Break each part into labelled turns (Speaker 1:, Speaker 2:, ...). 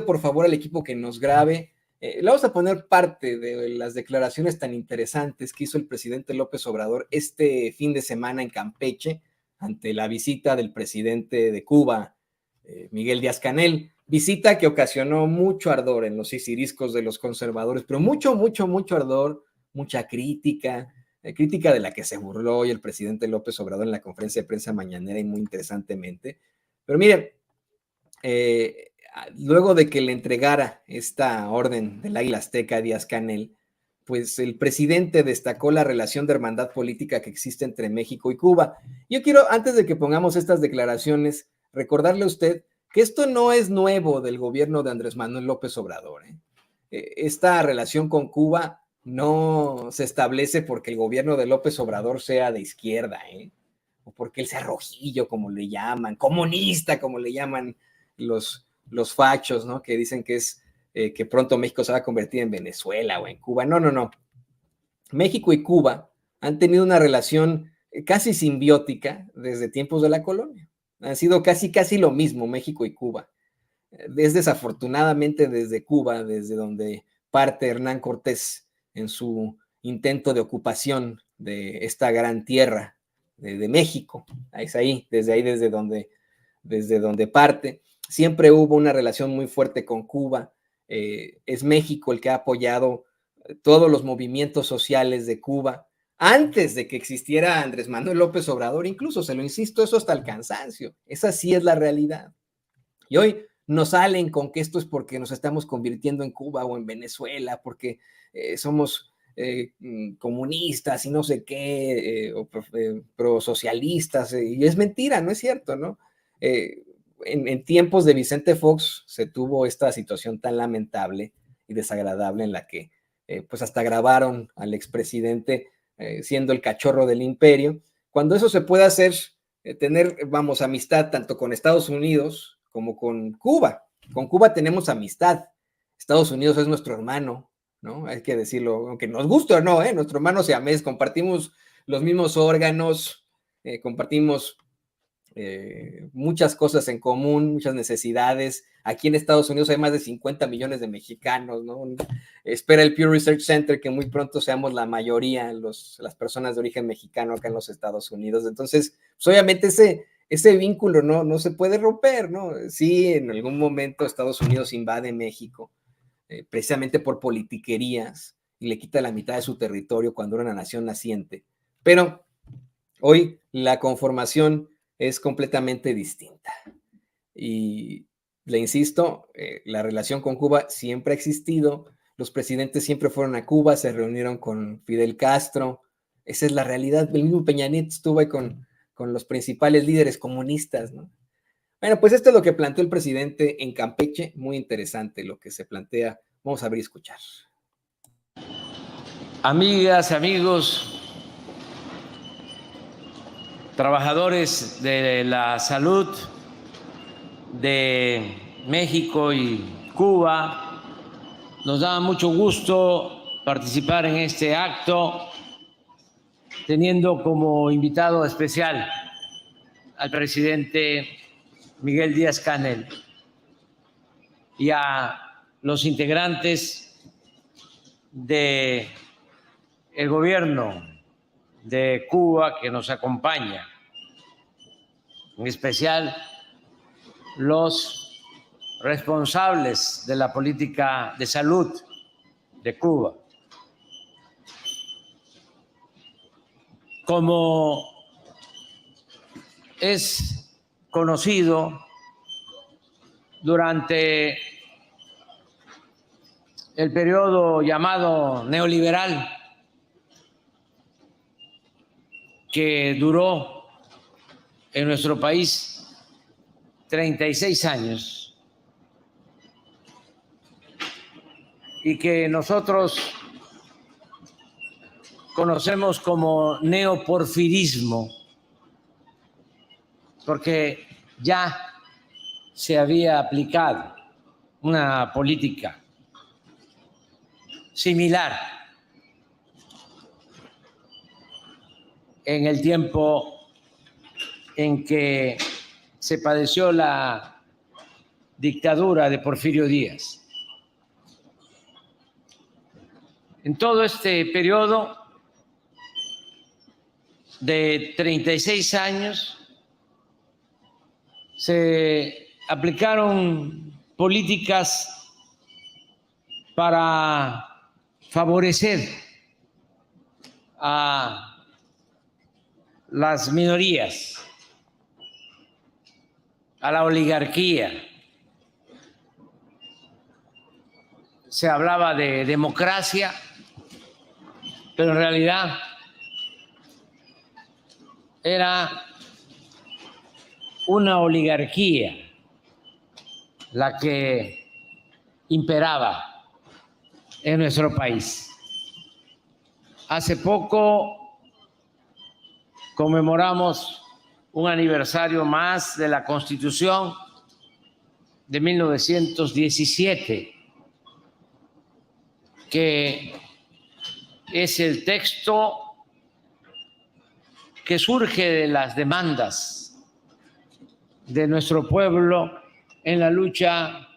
Speaker 1: por favor al equipo que nos grabe. Le vamos a poner parte de las declaraciones tan interesantes que hizo el presidente López Obrador este fin de semana en Campeche ante la visita del presidente de Cuba, Miguel Díaz-Canel. Visita que ocasionó mucho ardor en los sisiriscos de los conservadores, pero mucho ardor, mucha crítica, crítica de la que se burló hoy el presidente López Obrador en la conferencia de prensa mañanera y muy interesantemente. Pero miren, luego de que le entregara esta orden del Águila Azteca a Díaz-Canel, pues el presidente destacó la relación de hermandad política que existe entre México y Cuba. Yo quiero, antes de que pongamos estas declaraciones, recordarle a usted que esto no es nuevo del gobierno de Andrés Manuel López Obrador. Esta relación con Cuba no se establece porque el gobierno de López Obrador sea de izquierda, o porque él sea rojillo, como le llaman, comunista, como le llaman los fachos, ¿no? Que dicen que es que pronto México se va a convertir en Venezuela o en Cuba. No. México y Cuba han tenido una relación casi simbiótica desde tiempos de la colonia. Han sido casi lo mismo México y Cuba. Es desafortunadamente desde Cuba, desde donde parte Hernán Cortés en su intento de ocupación de esta gran tierra de México. Es ahí, desde donde parte. Siempre hubo una relación muy fuerte con Cuba. Es México el que ha apoyado todos los movimientos sociales de Cuba antes de que existiera Andrés Manuel López Obrador. Incluso, se lo insisto, eso hasta el cansancio. Esa sí es la realidad. Y hoy nos salen con que esto es porque nos estamos convirtiendo en Cuba o en Venezuela, porque somos comunistas y no sé qué, o prosocialistas, y es mentira, no es cierto, ¿no? En tiempos de Vicente Fox se tuvo esta situación tan lamentable y desagradable en la que pues hasta grabaron al expresidente siendo el cachorro del imperio. Cuando eso se puede hacer, tener, vamos, amistad tanto con Estados Unidos como con Cuba. Con Cuba tenemos amistad. Estados Unidos es nuestro hermano, ¿no? Hay que decirlo, aunque nos guste o no, nuestro hermano siamés, compartimos los mismos órganos, compartimos muchas cosas en común, muchas necesidades. Aquí en Estados Unidos hay más de 50 millones de mexicanos, ¿no? Espera el Pew Research Center que muy pronto seamos la mayoría, las personas de origen mexicano acá en los Estados Unidos. Entonces, pues obviamente ese vínculo no se puede romper, ¿no? Sí, en algún momento Estados Unidos invade México, precisamente por politiquerías, y le quita la mitad de su territorio cuando era una nación naciente. Pero hoy la conformación es completamente distinta. Y le insisto, la relación con Cuba siempre ha existido. Los presidentes siempre fueron a Cuba, se reunieron con Fidel Castro. Esa es la realidad. El mismo Peña Nieto estuvo ahí con los principales líderes comunistas, ¿no? Bueno, pues esto es lo que planteó el presidente en Campeche. Muy interesante lo que se plantea. Vamos a ver y escuchar.
Speaker 2: Amigas, amigos, trabajadores de la salud de México y Cuba, nos da mucho gusto participar en este acto teniendo como invitado especial al presidente Miguel Díaz-Canel y a los integrantes del gobierno de Cuba que nos acompaña, en especial los responsables de la política de salud de Cuba. Como es conocido, durante el periodo llamado neoliberal, que duró en nuestro país 36 años y que nosotros conocemos como neoporfirismo, porque ya se había aplicado una política similar en el tiempo en que se padeció la dictadura de Porfirio Díaz. En todo este periodo de 36 años se aplicaron políticas para favorecer a las minorías, a la oligarquía. Se hablaba de democracia, pero en realidad era una oligarquía la que imperaba en nuestro país. Hace poco conmemoramos un aniversario más de la Constitución de 1917, que es el texto que surge de las demandas de nuestro pueblo en la lucha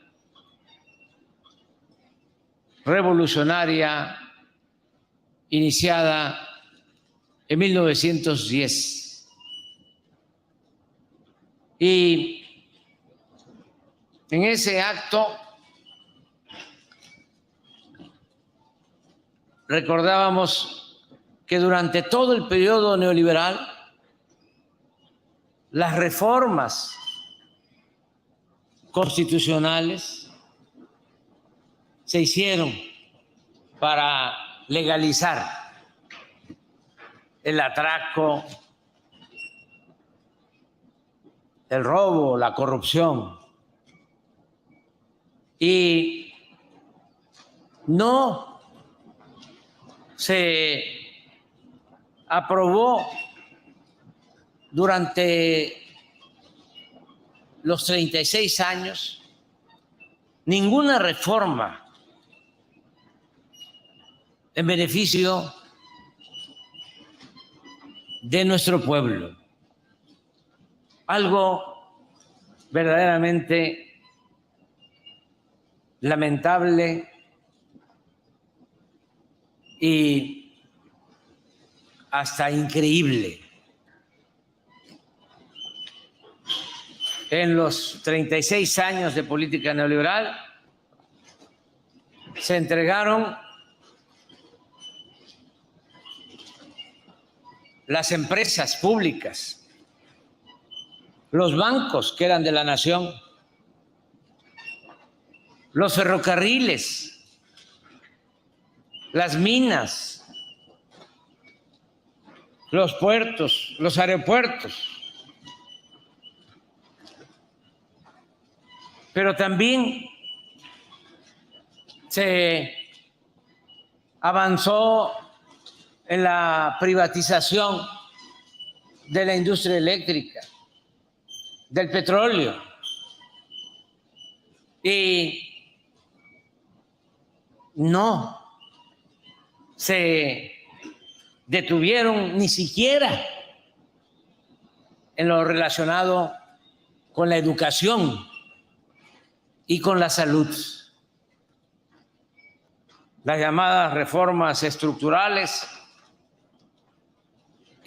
Speaker 2: revolucionaria iniciada en 1910. Y en ese acto recordábamos que durante todo el periodo neoliberal las reformas constitucionales se hicieron para legalizar el atraco, el robo, la corrupción. Y no se aprobó durante los 36 años ninguna reforma en beneficio de nuestro pueblo. Algo verdaderamente lamentable y hasta increíble. En los 36 años de política neoliberal se entregaron las empresas públicas, los bancos que eran de la nación, los ferrocarriles, las minas, los puertos, los aeropuertos. Pero también se avanzó en la privatización de la industria eléctrica, del petróleo, y no se detuvieron ni siquiera en lo relacionado con la educación y con la salud. Las llamadas reformas estructurales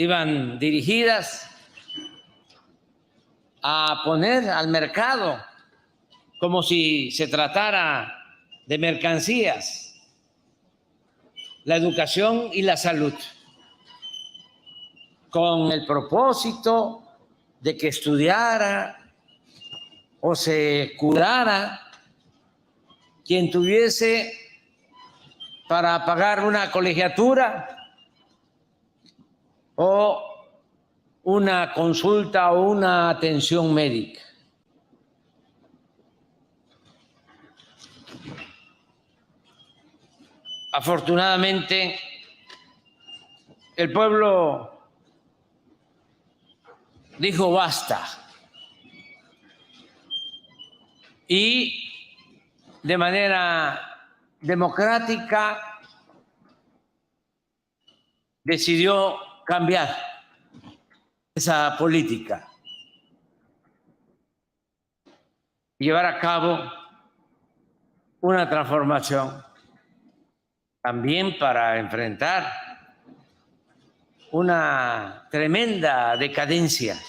Speaker 2: iban dirigidas a poner al mercado, como si se tratara de mercancías, la educación y la salud, con el propósito de que estudiara o se curara quien tuviese para pagar una colegiatura o una consulta o una atención médica. Afortunadamente, el pueblo dijo basta y de manera democrática decidió cambiar esa política. llevar a cabo una transformación también para enfrentar una tremenda decadencia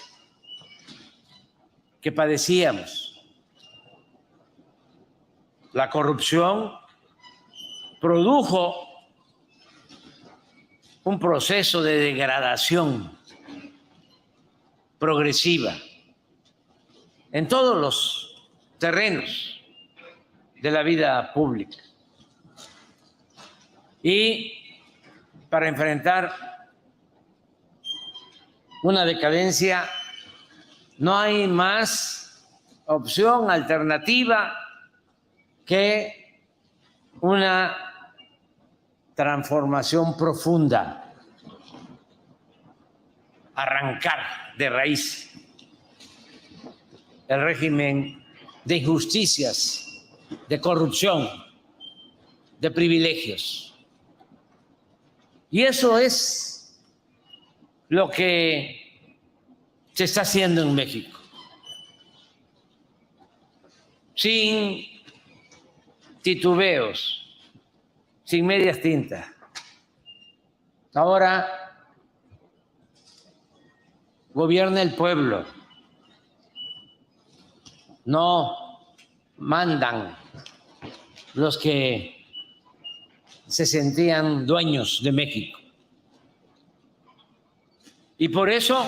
Speaker 2: que padecíamos. La corrupción produjo un proceso de degradación progresiva en todos los terrenos de la vida pública. Y para enfrentar una decadencia no hay más opción alternativa que una transformación profunda, arrancar de raíz el régimen de injusticias, de corrupción, de privilegios. Y eso es lo que se está haciendo en México, sin titubeos, sin medias tintas. Ahora gobierna el pueblo, no mandan los que se sentían dueños de México. Y por eso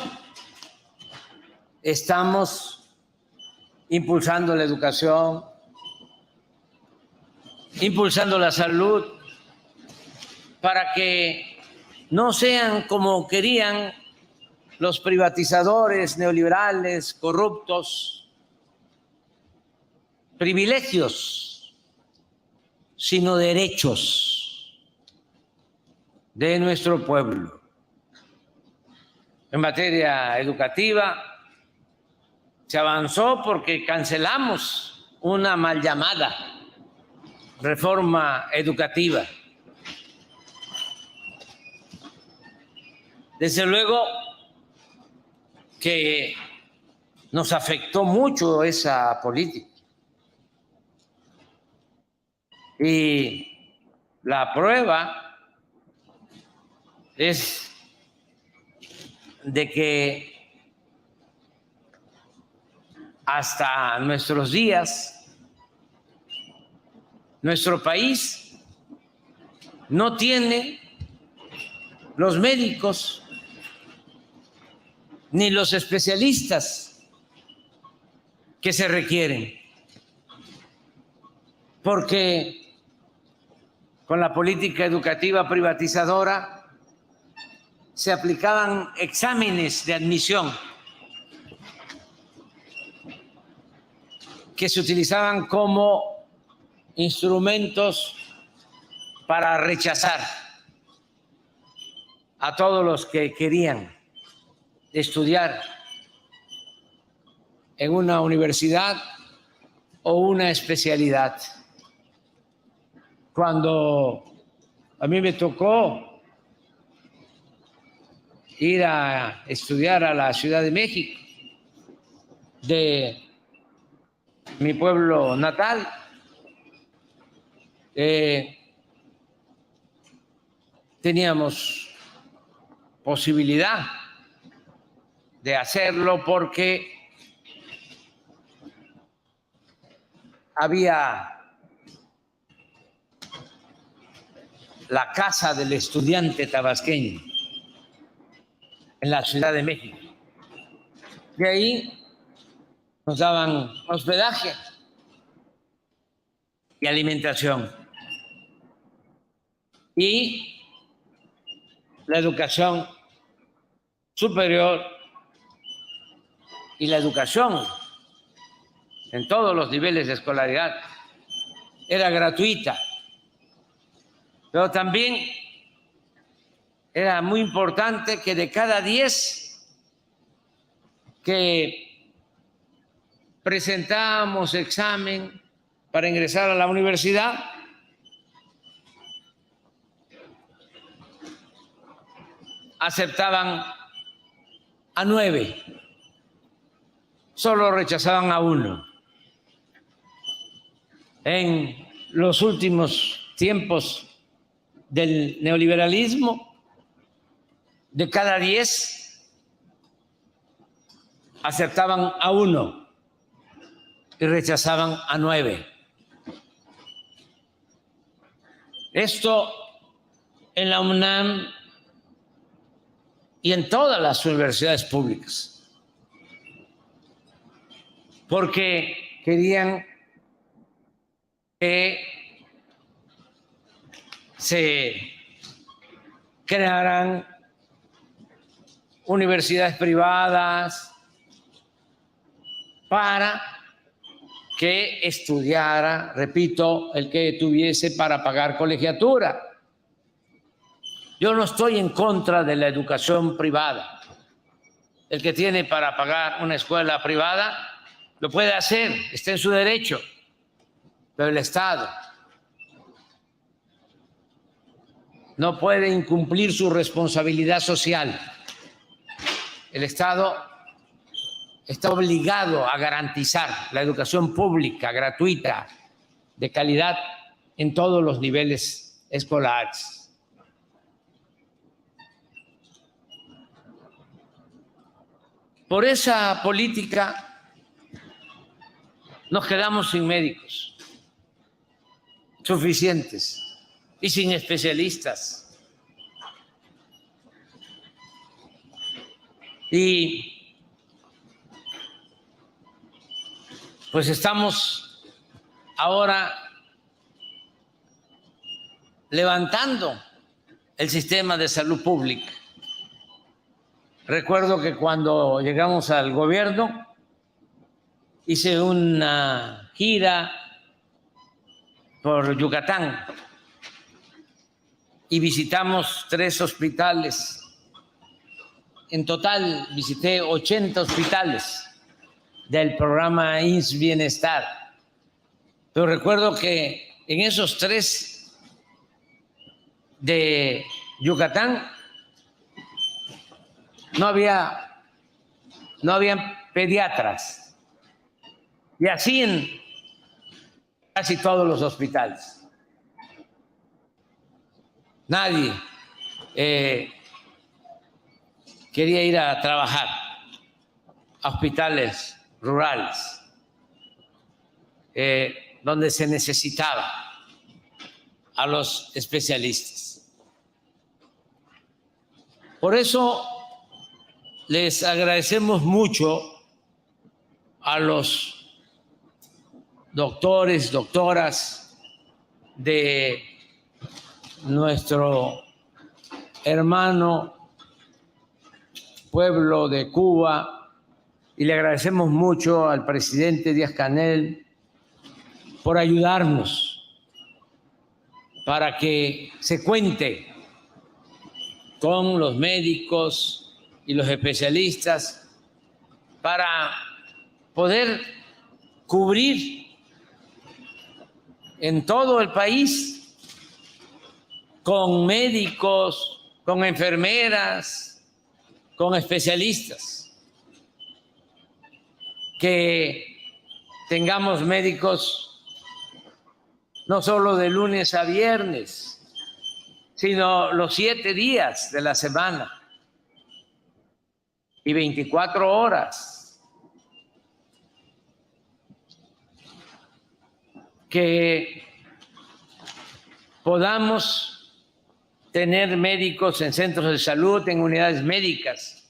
Speaker 2: estamos impulsando la educación, impulsando la salud, para que no sean como querían los privatizadores neoliberales, corruptos, privilegios, sino derechos de nuestro pueblo. En materia educativa se avanzó porque cancelamos una mal llamada reforma educativa. Desde luego que nos afectó mucho esa política. Y la prueba es de que hasta nuestros días nuestro país no tiene los médicos ni los especialistas que se requieren, porque con la política educativa privatizadora se aplicaban exámenes de admisión que se utilizaban como instrumentos para rechazar a todos los que querían estudiar en una universidad o una especialidad. Cuando a mí me tocó ir a estudiar a la Ciudad de México, de mi pueblo natal, teníamos posibilidad de hacerlo porque había la casa del estudiante tabasqueño en la Ciudad de México. De ahí nos daban hospedaje y alimentación. Y la educación superior y la educación en todos los niveles de escolaridad era gratuita. Pero también era muy importante que de cada 10 que presentábamos examen para ingresar a la universidad, aceptaban a 9, solo rechazaban a 1. en los últimos tiempos del neoliberalismo, de cada 10 aceptaban a 1 y rechazaban a 9. Esto en la UNAM y en todas las universidades públicas, porque querían que se crearan universidades privadas para que estudiara, repito, el que tuviese para pagar colegiatura. Yo no estoy en contra de la educación privada. El que tiene para pagar una escuela privada lo puede hacer, está en su derecho, pero el Estado no puede incumplir su responsabilidad social. El Estado está obligado a garantizar la educación pública, gratuita, de calidad en todos los niveles escolares. Por esa política nos quedamos sin médicos suficientes y sin especialistas. Y pues estamos ahora levantando el sistema de salud pública. Recuerdo que cuando llegamos al gobierno hice una gira por Yucatán y visitamos 3 hospitales. En total visité 80 hospitales del programa IMSS Bienestar. Pero recuerdo que en esos 3 de Yucatán no había pediatras, y así en casi todos los hospitales. Nadie quería ir a trabajar a hospitales rurales, donde se necesitaba a los especialistas. Por eso les agradecemos mucho a los doctores, doctoras de nuestro hermano pueblo de Cuba, y le agradecemos mucho al presidente Díaz-Canel por ayudarnos para que se cuente con los médicos y los especialistas para poder cubrir en todo el país con médicos, con enfermeras, con especialistas, que tengamos médicos no solo de lunes a viernes, sino los 7 días de la semana y 24 horas, que podamos tener médicos en centros de salud, en unidades médicas,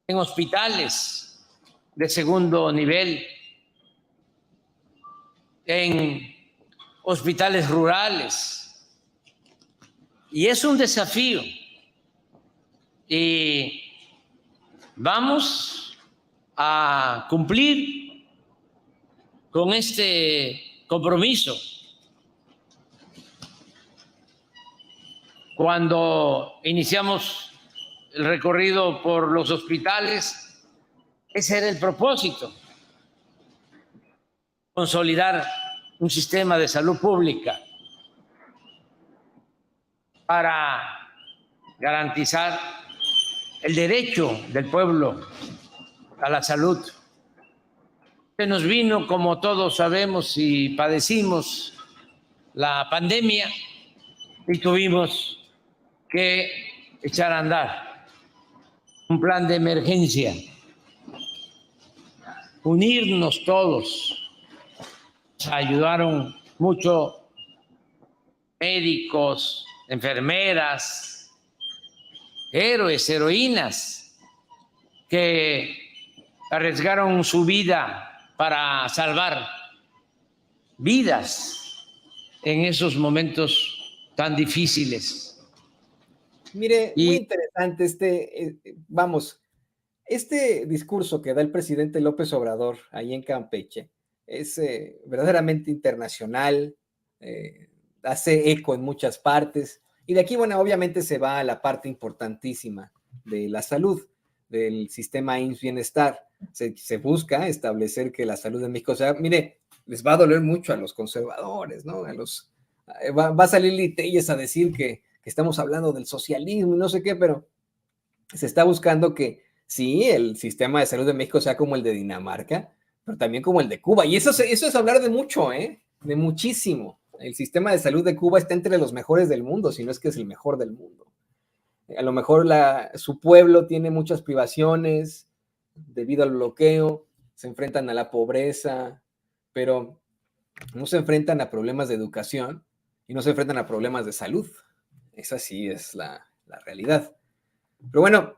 Speaker 2: en hospitales de segundo nivel, en hospitales rurales. Y es un desafío. Y vamos a cumplir con este compromiso. Cuando iniciamos el recorrido por los hospitales, ese era el propósito: consolidar un sistema de salud pública para garantizar el derecho del pueblo a la salud. Se nos vino, como todos sabemos, y padecimos la pandemia y tuvimos que echar a andar un plan de emergencia, unirnos todos. Ayudaron mucho médicos, enfermeras, héroes, heroínas que arriesgaron su vida para salvar vidas en esos momentos tan difíciles.
Speaker 1: Mire, muy interesante este discurso que da el presidente López Obrador ahí en Campeche es verdaderamente internacional, hace eco en muchas partes, y de aquí, bueno, obviamente se va a la parte importantísima de la salud, del sistema IMSS Bienestar. Se busca establecer que la salud de México, o sea, mire, les va a doler mucho a los conservadores, ¿no? Va a salir Liteyes a decir que estamos hablando del socialismo y no sé qué, pero se está buscando que sí, el sistema de salud de México sea como el de Dinamarca, pero también como el de Cuba. Y eso es hablar de mucho, de muchísimo. El sistema de salud de Cuba está entre los mejores del mundo, si no es que es el mejor del mundo. A lo mejor su pueblo tiene muchas privaciones debido al bloqueo, se enfrentan a la pobreza, pero no se enfrentan a problemas de educación y no se enfrentan a problemas de salud. Esa sí es la realidad. Pero bueno,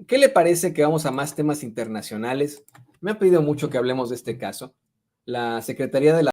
Speaker 1: ¿qué le parece que vamos a más temas internacionales? Me han pedido mucho que hablemos de este caso. La Secretaría de